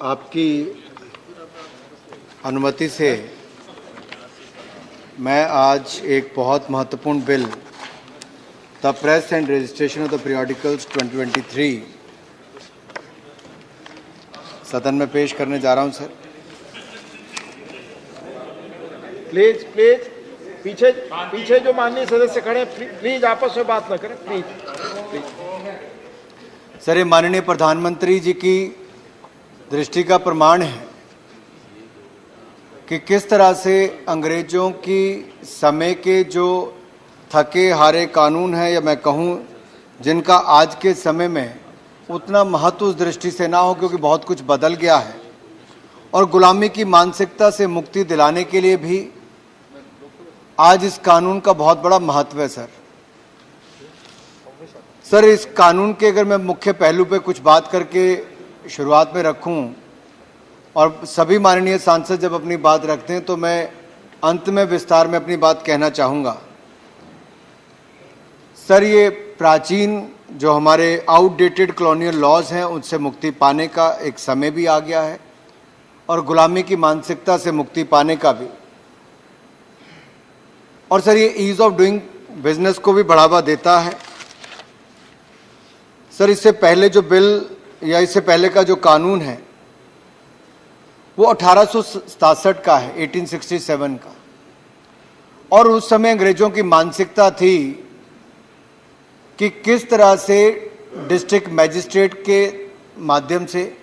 आपकी अनुमति से मैं आज एक बहुत महत्वपूर्ण bill the press and registration of the periodicals 2023 सदन में पेश करने जा रहा हूं। सर प्लीज पीछे जो माननीय सदस्य खड़े प्लीज आपस में बात न करें प्लीज। सर, ये माननीय प्रधानमंत्री जी की दृष्टि का प्रमाण है कि किस तरह से अंग्रेजों की समय के जो थके हारे कानून हैं, या मैं कहूं जिनका आज के समय में उतना महत्व उस दृष्टि से ना हो क्योंकि बहुत कुछ बदल गया है, और गुलामी की मानसिकता से मुक्ति दिलाने के लिए भी आज इस कानून का बहुत बड़ा महत्व है। सर, इस कानून के अगर मैं मुख्य पहलू पे कुछ बात करके शुरुआत में रखूं और सभी माननीय सांसद जब अपनी बात रखते हैं तो मैं अंत में विस्तार में अपनी बात कहना चाहूँगा। सर, ये प्राचीन जो हमारे आउटडेटेड कॉलोनियल लॉज हैं उनसे मुक्ति पाने का एक समय भी आ गया है, और गुलामी की मानसिकता से मुक्ति पाने का भी। और सर, ये ईज ऑफ डूइंग बिजनेस को भी बढ़ावा देता है। सर, इससे पहले जो बिल या इससे पहले का जो कानून है वो 1867 का है, 1867 का, और उस समय अंग्रेजों की मानसिकता थी कि किस तरह से डिस्ट्रिक्ट मैजिस्ट्रेट के माध्यम से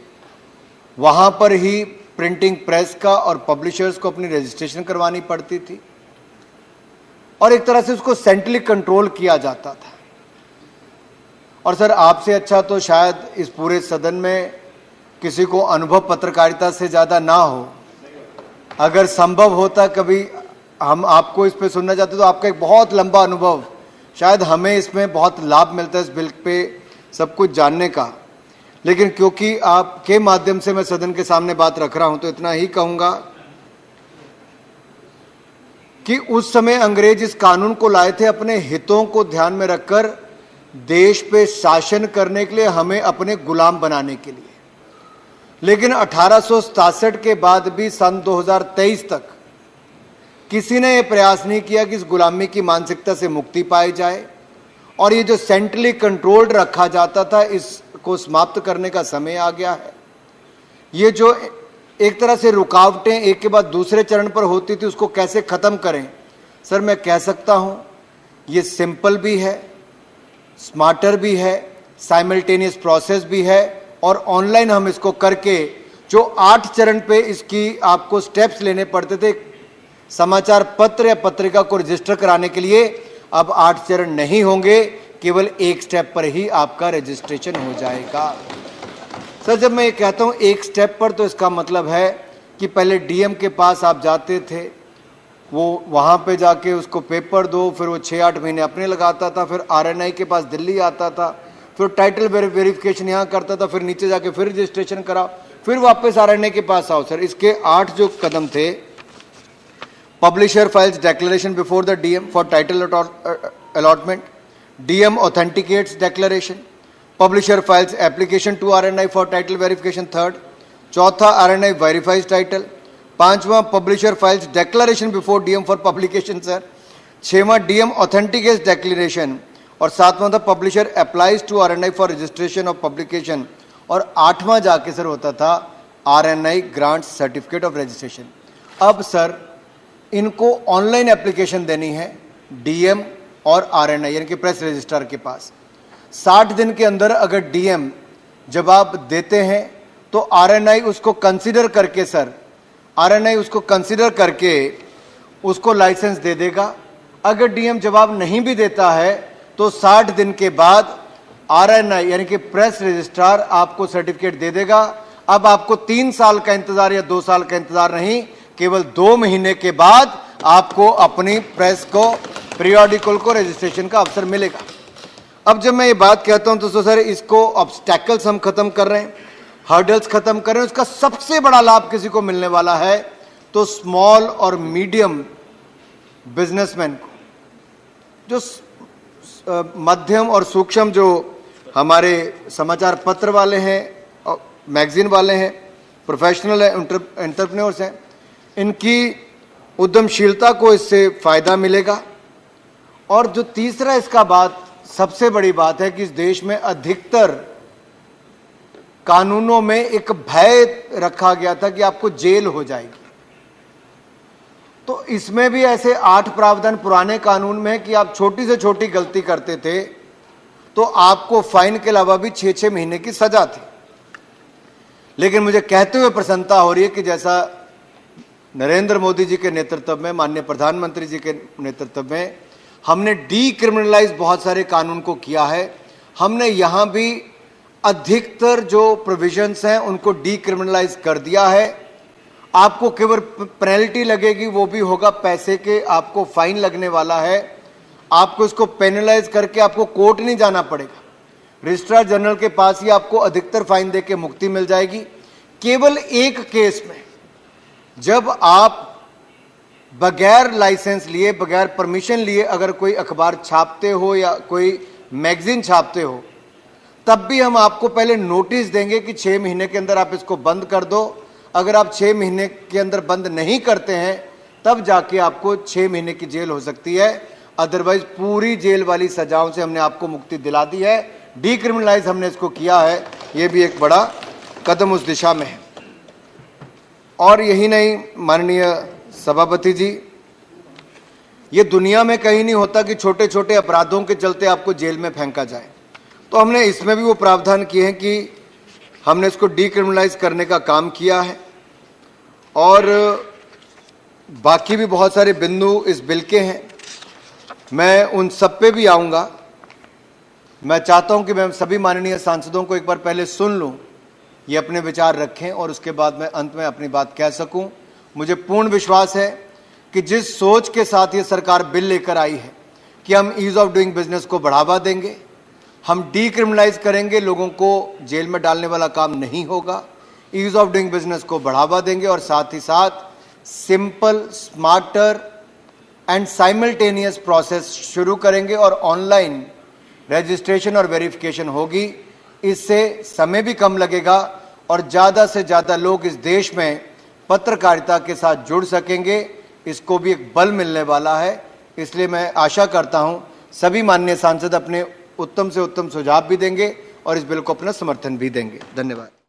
वहां पर ही प्रिंटिंग प्रेस का और पब्लिशर्स को अपनी रजिस्ट्रेशन करवानी पड़ती थी, और एक तरह से उसको सेंट्रली कंट्रोल किया जाता था। और सर, आपसे अच्छा तो शायद इस पूरे सदन में किसी को अनुभव पत्रकारिता से ज़्यादा ना हो। अगर संभव होता कभी हम आपको इस पे सुनना चाहते तो आपका एक बहुत लंबा अनुभव, शायद हमें इसमें बहुत लाभ मिलता है इस बिल पे सब कुछ जानने का। लेकिन क्योंकि आपके माध्यम से मैं सदन के सामने बात रख रहा हूं तो इतना ही कहूंगा कि उस समय अंग्रेज इस कानून को लाए थे अपने हितों को ध्यान में रखकर, देश पे शासन करने के लिए, हमें अपने गुलाम बनाने के लिए। लेकिन 1867 के बाद भी सन 2023 तक किसी ने यह प्रयास नहीं किया कि इस गुलामी की मानसिकता से मुक्ति पाई जाए, और ये जो सेंट्रली कंट्रोल्ड रखा जाता था इसको समाप्त करने का समय आ गया है। ये जो एक तरह से रुकावटें एक के बाद दूसरे चरण पर होती थी उसको कैसे खत्म करें। सर, मैं कह सकता हूं ये सिंपल भी है, स्मार्टर भी है, साइमल्टेनियस प्रोसेस भी है, और ऑनलाइन हम इसको करके जो 8 चरण पे इसकी आपको स्टेप्स लेने पड़ते थे समाचार पत्र या पत्रिका को रजिस्टर कराने के लिए, अब 8 चरण नहीं होंगे, केवल एक स्टेप पर ही आपका रजिस्ट्रेशन हो जाएगा। सर, जब मैं ये कहता हूँ एक स्टेप पर, तो इसका मतलब है कि पहले डीएम के पास आप जाते थे, वो वहाँ पे जाके उसको पेपर दो, फिर वो 6-8 महीने अपने लगाता था, फिर आरएनआई के पास दिल्ली आता था, फिर टाइटल वेरिफिकेशन यहाँ करता था, फिर नीचे जाके फिर रजिस्ट्रेशन कराओ, फिर वापस आरएनआई के पास आओ। सर, इसके 8 जो कदम थे, publisher files declaration before the DM for title allotment, DM authenticates declaration, publisher files application to RNI for title verification third, चौथा आरएनआई वेरीफाइज टाइटल, पांचवा publisher files declaration before DM for publication sir, छठवां DM authenticates declaration, और सातवां था publisher applies to RNI for registration of publication, और आठवां जाके sir होता था RNI grant certificate of registration. अब सर, इनको ऑनलाइन एप्लीकेशन देनी है डीएम और आरएनआई यानी कि प्रेस रजिस्ट्रार के पास। 60 दिन के अंदर अगर डीएम जवाब देते हैं तो आरएनआई उसको कंसीडर करके, सर आरएनआई उसको कंसीडर करके उसको लाइसेंस दे देगा। अगर डीएम जवाब नहीं भी देता है तो 60 दिन के बाद आरएनआई यानी कि प्रेस रजिस्ट्रार आपको सर्टिफिकेट दे देगा। अब आपको 3 साल का इंतजार या 2 साल का इंतजार नहीं, केवल 2 महीने के बाद आपको अपनी प्रेस को, पीरियोडिकल को रजिस्ट्रेशन का अवसर मिलेगा। अब जब मैं ये बात कहता हूं तो सर, इसको ऑब्स्टैकल्स हम खत्म कर रहे हैं, हर्डल्स खत्म कर रहे हैं। उसका सबसे बड़ा लाभ किसी को मिलने वाला है तो स्मॉल और मीडियम बिजनेसमैन को, जो मध्यम और सूक्ष्म जो हमारे समाचार पत्र वाले हैं और मैगजीन वाले हैं, प्रोफेशनल एंटरप्रेन्योर्स हैं, इनकी उद्यमशीलता को इससे फायदा मिलेगा। और जो तीसरा इसका बात सबसे बड़ी बात है कि इस देश में अधिकतर कानूनों में एक भय रखा गया था कि आपको जेल हो जाएगी। तो इसमें भी ऐसे 8 प्रावधान पुराने कानून में है कि आप छोटी से छोटी गलती करते थे तो आपको फाइन के अलावा भी 6-6 महीने की सजा थी। लेकिन मुझे कहते हुए प्रसन्नता हो रही है कि जैसा नरेंद्र मोदी जी के नेतृत्व में, माननीय प्रधानमंत्री जी के नेतृत्व में हमने डीक्रिमिनलाइज बहुत सारे कानून को किया है। हमने यहां भी अधिकतर जो प्रोविजंस हैं उनको डीक्रिमिनलाइज कर दिया है। आपको केवल पेनल्टी लगेगी, वो भी होगा पैसे के, आपको फाइन लगने वाला है। आपको इसको पेनलाइज करके आपको कोर्ट नहीं जाना पड़ेगा, रजिस्ट्रार जनरल के पास ही आपको अधिकतर फाइन देके मुक्ति मिल जाएगी। केवल एक केस में जब आप बगैर लाइसेंस लिए, बगैर परमिशन लिए अगर कोई अखबार छापते हो या कोई मैगजीन छापते हो, तब भी हम आपको पहले नोटिस देंगे कि 6 महीने के अंदर आप इसको बंद कर दो। अगर आप 6 महीने के अंदर बंद नहीं करते हैं तब जाके आपको 6 महीने की जेल हो सकती है। अदरवाइज पूरी जेल वाली सजाओं से हमने आपको मुक्ति दिला दी है। डीक्रिमिनलाइज हमने इसको किया है, ये भी एक बड़ा कदम उस दिशा में है। और यही नहीं माननीय सभापति जी, ये दुनिया में कहीं नहीं होता कि छोटे छोटे अपराधों के चलते आपको जेल में फेंका जाए। तो हमने इसमें भी वो प्रावधान किए हैं कि हमने इसको डीक्रिमिनलाइज करने का काम किया है। और बाकी भी बहुत सारे बिंदु इस बिल के हैं, मैं उन सब पे भी आऊँगा। मैं चाहता हूँ कि मैं सभी माननीय सांसदों को एक बार पहले सुन लूँ, ये अपने विचार रखें और उसके बाद मैं अंत में अपनी बात कह सकूँ। मुझे पूर्ण विश्वास है कि जिस सोच के साथ ये सरकार बिल लेकर आई है कि हम ईज ऑफ डूइंग बिजनेस को बढ़ावा देंगे, हम डीक्रिमिनलाइज करेंगे, लोगों को जेल में डालने वाला काम नहीं होगा, ईज ऑफ डूइंग बिजनेस को बढ़ावा देंगे और साथ ही साथ simple, smarter and simultaneous process शुरू करेंगे और ऑनलाइन रजिस्ट्रेशन और वेरिफिकेशन होगी। इससे समय भी कम लगेगा और ज़्यादा से ज़्यादा लोग इस देश में पत्रकारिता के साथ जुड़ सकेंगे। इसको भी एक बल मिलने वाला है। इसलिए मैं आशा करता हूं सभी माननीय सांसद अपने उत्तम से उत्तम सुझाव भी देंगे और इस बिल को अपना समर्थन भी देंगे। धन्यवाद।